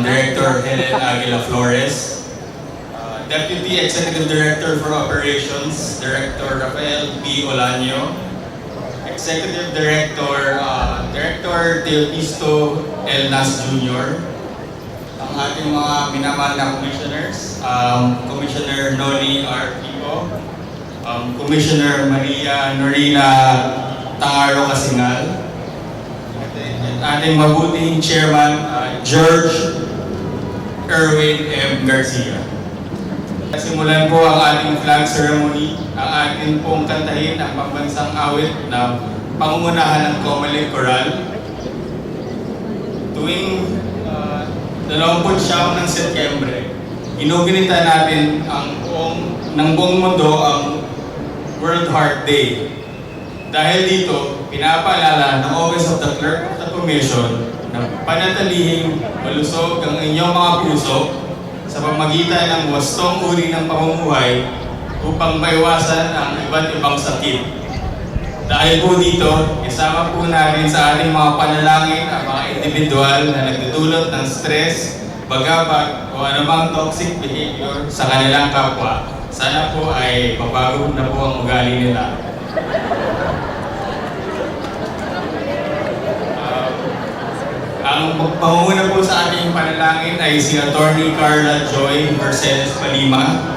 Director Helen Aguila Flores, Deputy Executive Director for Operations, Director Rafael P. Olanyo, Executive Director, Director Teopisto L. Nas Jr., ang ating mga minamahal na commissioners, Commissioner Noli R. Pico, Commissioner Maria Norina Tangaro Kasingal, at ating mabuting Chairman George Erwin M. Garcia. Simulan po ang ating flag ceremony. Ang ating pong kantahin ang pambansang awit na pangungunahan ng Comelec Coral. Tuwing 29 ng Setyembre, inuginita natin ng buong mundo ang World Heart Day. Dahil dito, pinapaalala ng Office of the Clerk of the Commission na panatilihing malusog ang inyong mga puso sa pamamagitan ng wastong uri ng pamumuhay upang maiwasan ang iba't ibang sakit. Dahil po dito, isama po natin sa ating mga panalangin ang mga individual na nagdudulot ng stress, bagabag o anumang toxic behavior sa kanilang kapwa. Sana po ay mabago na po ang ugali nila. Ang pangunguna po sa ating panalangin ay si Attorney Carla Joy Mercedes Palima.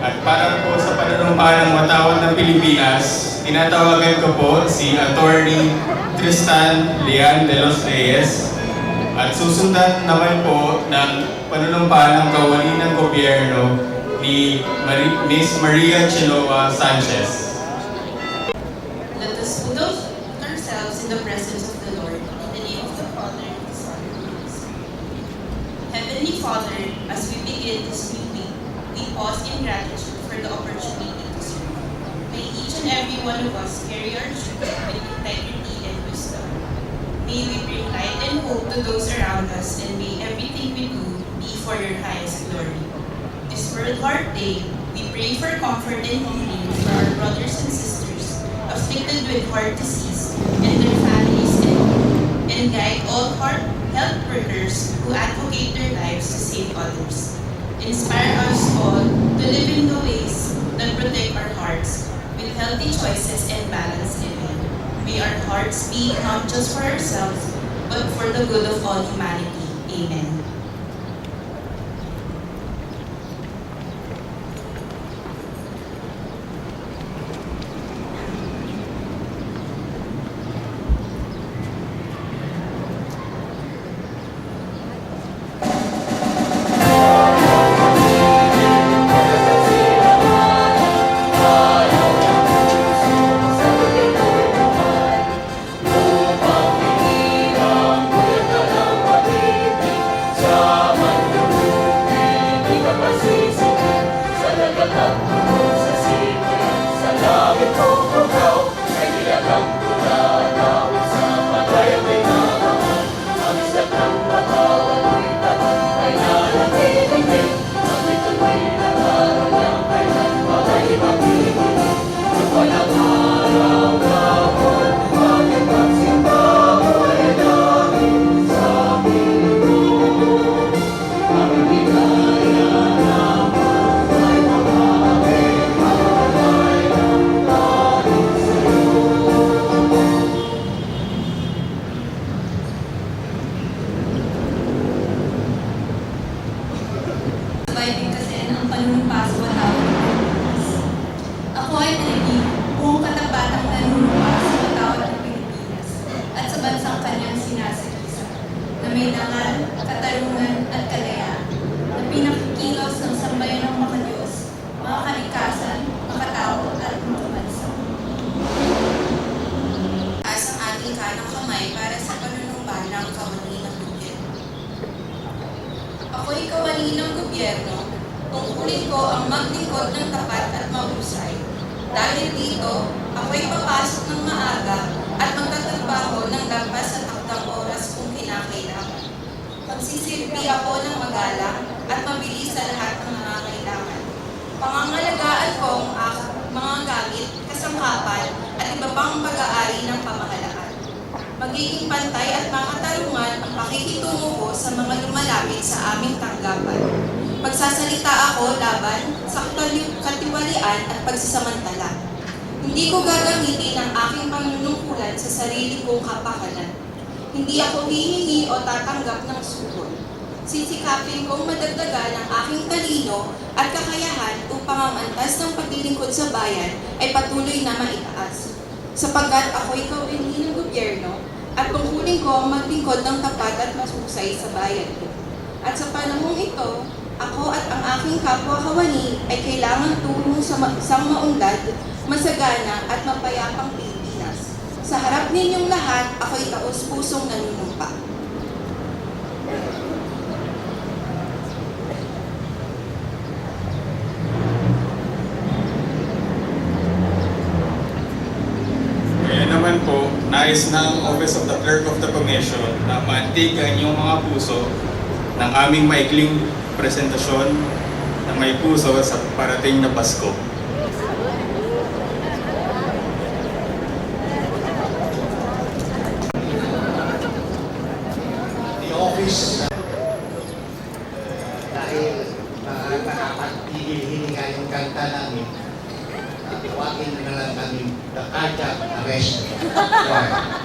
At para po sa panunumpahan ng watawat ng Pilipinas, tinatawagan ko po si Attorney Tristan Lian de los Reyes. At susundan naman po ng panunumpahan ng kawani ng gobyerno ni Miss Maria Chiloa Sanchez. Let us put ourselves in the presence of the Lord. Heavenly Father, as we begin this new week, we pause in gratitude for the opportunity to serve. May each and every one of us carry our children with integrity and wisdom. May we bring light and hope to those around us, and may everything we do be for your highest glory. This World Heart Day, we pray for comfort and healing for our brothers and sisters afflicted with heart disease and their families, and guide all health workers who advocate their lives to save others. Inspire us all to live in the ways that protect our hearts with healthy choices and balanced living. May our hearts beat not just for ourselves, but for the good of all humanity. Amen. Ako'y kawani ng gobyerno, tungkulin ko ang maglingkod ng tapat at mahusay. Dahil dito, ako'y papasok ng maaga at magtatrabaho ng lampas sa takdang oras kung kinakailangan. Magsisilbi ako ng magalang at mabilis sa lahat ng nangangailangan. Pangangalagaan ko ang mga gamit, kasangkapan at iba pang pag-aari ng pamahalaan. Magiging pantay at makatarungan ang pakikitungo ko sa mga lumalapit sa aming tanggapan. Magsasalita ako laban sa katiwalian at pagsasamantala. Hindi ko gagamitin ang aking panunungkulan sa sarili kong kapakanan. Hindi ako hihingi o tatanggap ng suhol. Sisikapin kong madagdagan ang aking talino at kakayahan upang ang antas ng paglilingkod sa bayan ay patuloy na maitaas. Sapagkat ako'y kawini ng gobyerno at tungkulin ko ang maglingkod ng tapat at mahusay sa bayan ko. At sa panahong ito, ako at ang aking kapwa kawani ay kailangan tulong sa isang maunlad, masagana at mapayapang Pilipinas. Sa harap ninyong lahat, ako'y taos-pusong nanunumpa. Kaya naman po, nais ng Office of the Clerk of the Commission na maantigan yung mga puso ng aming maikling presentasyon ng may puso sa parating na Pasko. The office dahil nakapagpigil nga yung kanta namin, tawagin na lang kami the cardiac arrest choir.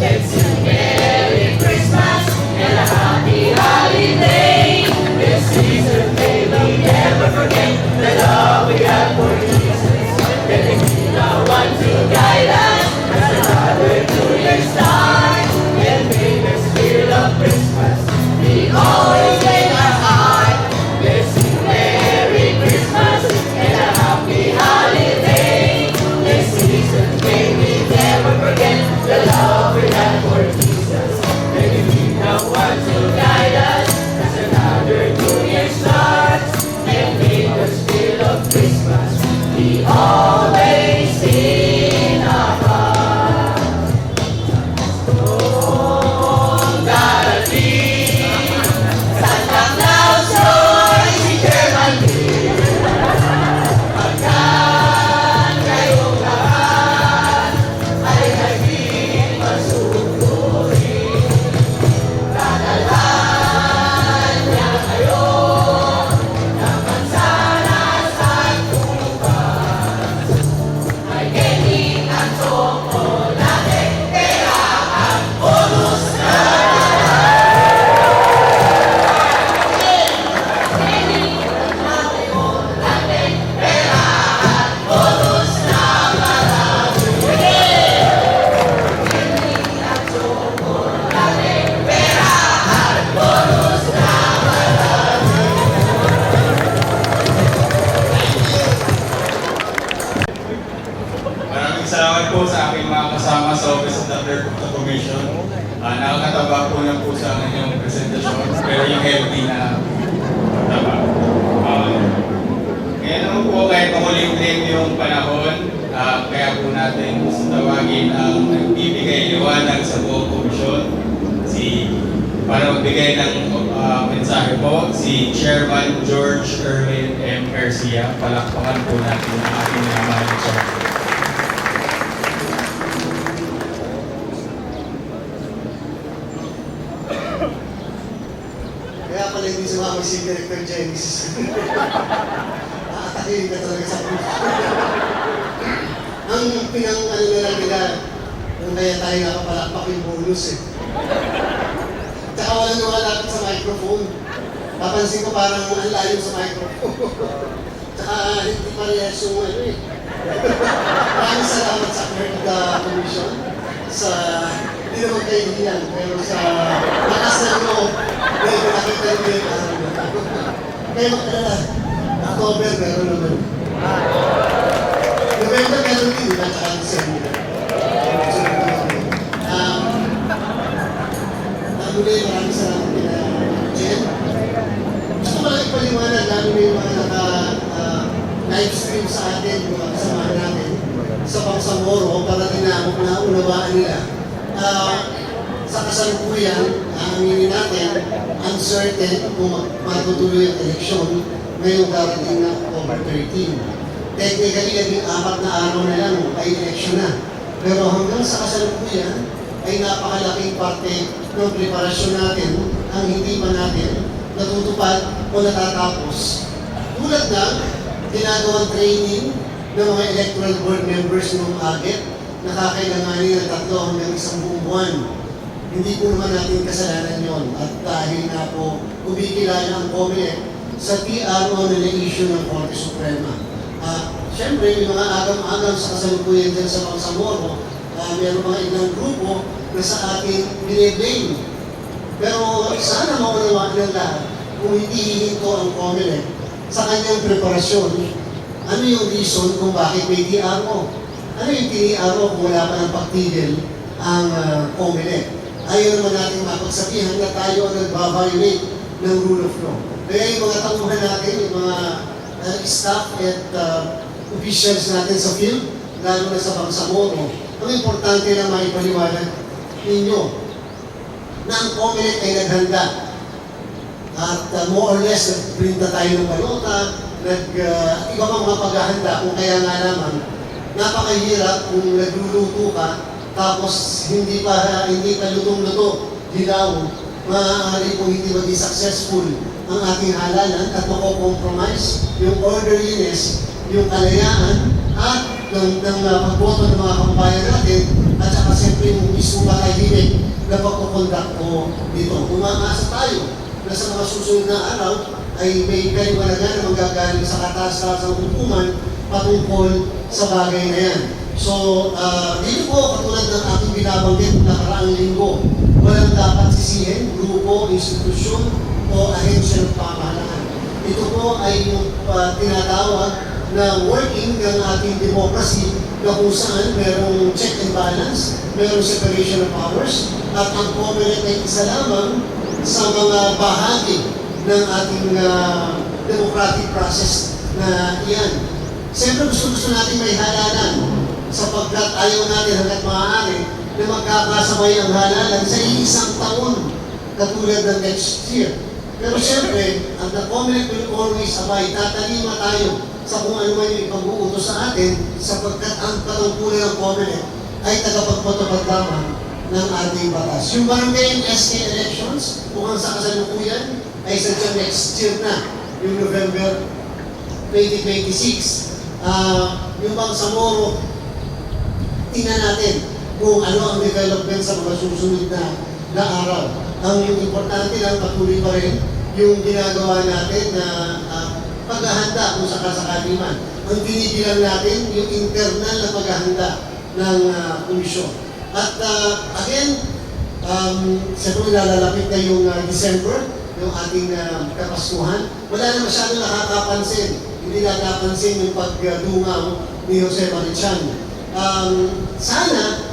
Yes, of the Clerk of the Commission. Nakakataba po na po sa inyong presentasyon, pero yung healthy na taba. Ngayon naman po, kahit makuling yung panahon, kaya po natin gusto tawagin ang nagbibigay liwanag sa buong komisyon, para magbigay ng mensahe po, si Chairman George Erwin M. Garcia. Palakpakan po natin ang ating naman sa Kaya pala hindi sumama si Director Jennings. Aatakin ka talaga sa puso. Ang pinang-ano na lang nila, kung kaya tayo nakapalakpak yung bonus eh. Tsaka walang lumalapit sa microphone. Papansin ko parang ang layo sa microphone. Tsaka hindi parehas yung ano eh. Maraming salamat sa Clerk of the Commission sa hindi naman kaibigan, pero sa lakas ng loob, dahil nakita niyo yung araw na ito. Kaya magkalala, October meron naman. November meron din, at saka December. Muli, maraming salamat kina Jen. Gusto ko lang ipaliwanag, lalo na yung mga live stream sa atin, yung mga kasamahan natin sa Bangsamoro, para din na unawaan nila. Sa kasalukuyan, aminin natin, uncertain kung matutuloy ang eleksyon ngayong darating na October 13. Technically, naging 4 na araw na lang ay eleksyon na. Pero hanggang sa kasalukuyan, ay napakalaking parte ng preparasyon natin ang hindi pa natin natutupad o natatapos. Tulad ng ginagawang training ng mga electoral board members ng AGET, nakakailanganin ng 3 hanggang 1 buong buwan. Hindi po naman natin kasalanan yon at dahil na po kumikilala ang COMELEC sa TRO na na-issue ng Korte Suprema. Siyempre, yung mga agam-agam sa kasalukuyan dyan sa Bangsamoro, mayroong mga ilang grupo na sa atin bine-blame. Pero sana maunawaan ng lahat kung hindi hihinto ang COMELEC sa kanyang preparasyon. Ano yung reason kung bakit may TRO? Ano yung TRO kung wala pa ng pagtigil ang COMELEC? Ayaw naman natin mapagsabihan na tayo ang nagbabiolate ng rule of law. Kaya yung mga tauhan natin, yung mga staff at officials natin sa field, lalo na sa Bangsamoro, ang importante na maipaliwanag ninyo na ang COMELEC ay naghanda. At more or less, nag-print na tayo ng balota, iba pang mga paghahanda, kung kaya nga naman, napakahirap kung nagluluto ka, tapos hindi pa lutong-luto, dilaw, maaari kung hindi maging successful ang ating halalan at mako-compromise yung orderliness, yung kalayaan, at ng pagboto ng mga kababayan natin, at saka siyempre yung mismo matahimik na pagkukondak ko dito. Umaasa tayo na sa mga susunod na araw ay may kaliwanagan na manggagaling sa kataas-taas ng hukuman patungkol sa bagay na yan. So, dito po, katulad ng ating binabanggit nakaraang linggo, walang dapat sisihin, grupo, institusyon, o ahensya ng pamahalaan. Ito po ay yung tinatawag na working ng ating democracy na kung saan merong check and balance, merong separation of powers, at ang COMELEC ay isa lamang sa mga bahagi ng ating democratic process na iyan. Siyempre gusto natin may halalan sapagkat ayaw natin hanggat maaari na magkakasabay ang halalan sa isang taon katulad ng next year. Pero siyempre, ang the COMELEC will always abide. Tatalima tayo sa kung ano man yung ipag-uutos sa atin sapagkat ang katungkulan ng COMELEC ay tagapagpatupad lamang ng ating batas. Yung barangay and SK elections, mukhang sa kasalukuyan, ay sadyang next year na, yung November 2026. Yung Bangsamoro, tingnan natin kung ano ang development sa mga susunod na araw. Ang importante lang, patuloy pa rin yung ginagawa natin na paghahanda kung sakasakali man. Ang tinigilan natin, yung internal na paghahanda ng komisyon. At again, siyempre nalalapit na yung December, yung ating kapaskuhan. Wala na masyado nakakapansin. Hindi nakapansin yung pagdungaw ni Jose Marichan. Sana,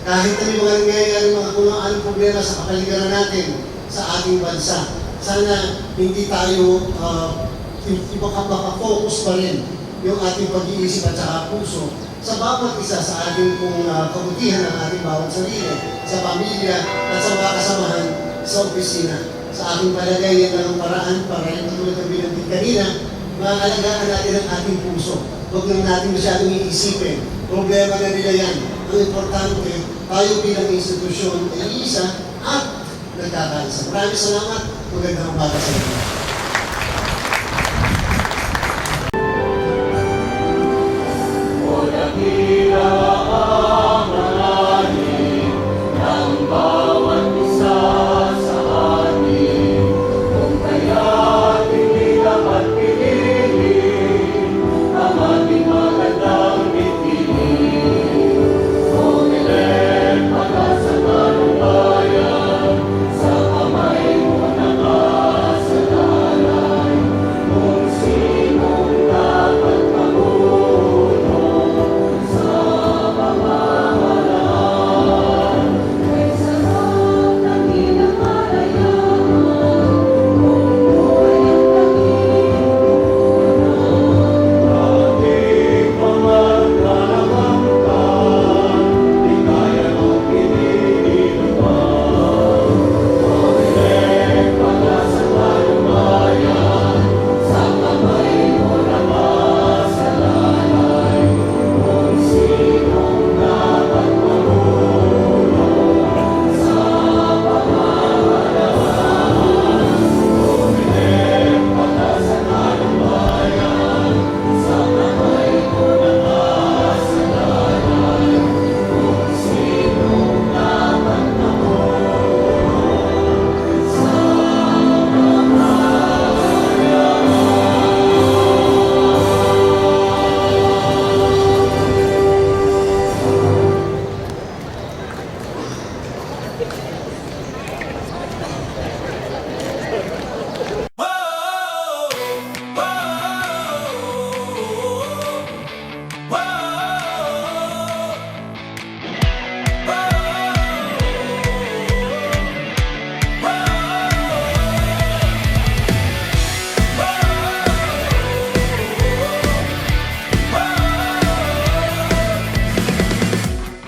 kahit na may mga nangyayari mga kung anong problema sa kapaligiran natin sa ating bansa, sana hindi tayo makafocus pa rin yung ating pag-iisip at saka puso sa bawat isa sa ating kabutihan ng ating bawat sarili, sa pamilya at sa mga kasamahan sa opisina. Sa aking palagay, yan ang paraan para rin tulad ng binanggit kanina, maalagaan natin ang ating puso. Huwag lang natin masyadong iisipin. Problema na nila yan. Ang importante, tayo bilang institusyon ay isa at nagkakaisa. Maraming salamat. Magandang umaga sa inyo.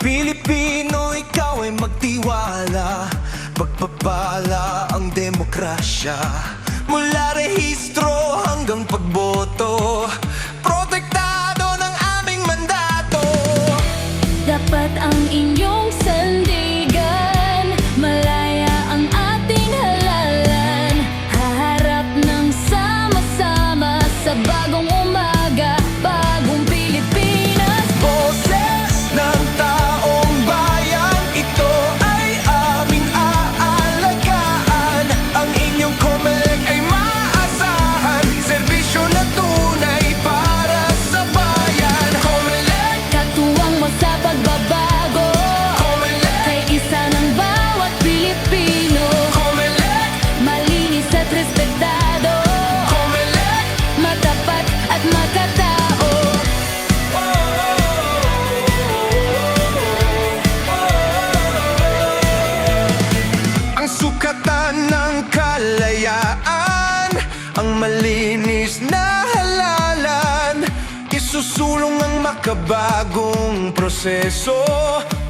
Pilipino, ikaw ay magtiwala. Pagpapala ang demokrasya. Mula rehistro hanggang pagboto, protektado ng aming mandato. Dapat ang inyong sandigan, malaya ang ating halalan. Haharap ng sama-sama sa bagong umaga, bagong Pilipinas. Boses ng taong bayan, ito ay aming aalagaan. Ang inyong COMELEC ay maasahan, serbisyo na tunay para sa bayan. COMELEC, Katuwang mo sa pagbabago, COMELEC, kay isa ng bawat Pilipino. COMELEC, Malinis at respetado, COMELEC. matapat at makatao. Ang sukatan ng kalayaan, ang malinis na halalan, isusulong ang makabagong proseso.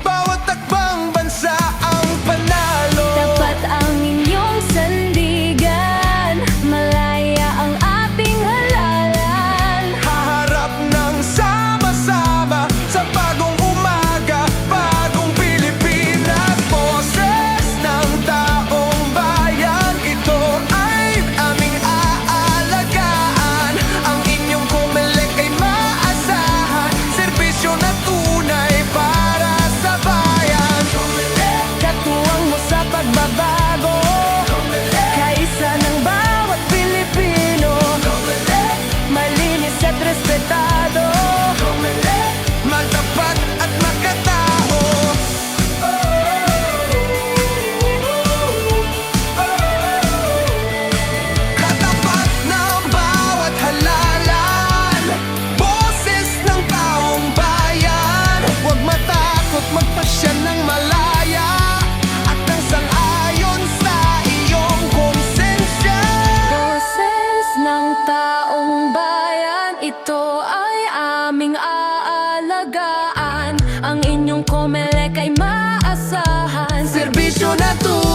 Bawat takbang bansa ang panalo. Dapat ang inyong sandigan, malaya ang ating halalan. Haharap ng sama-sama sa bagong umaga, bagong Pilipinas. Boses ng taong bayan, ito ay aming aalagaan. Ang inyong COMELEC ay maasahan, serbisyo na tunay para sa maasahan. Serbisyo na tulad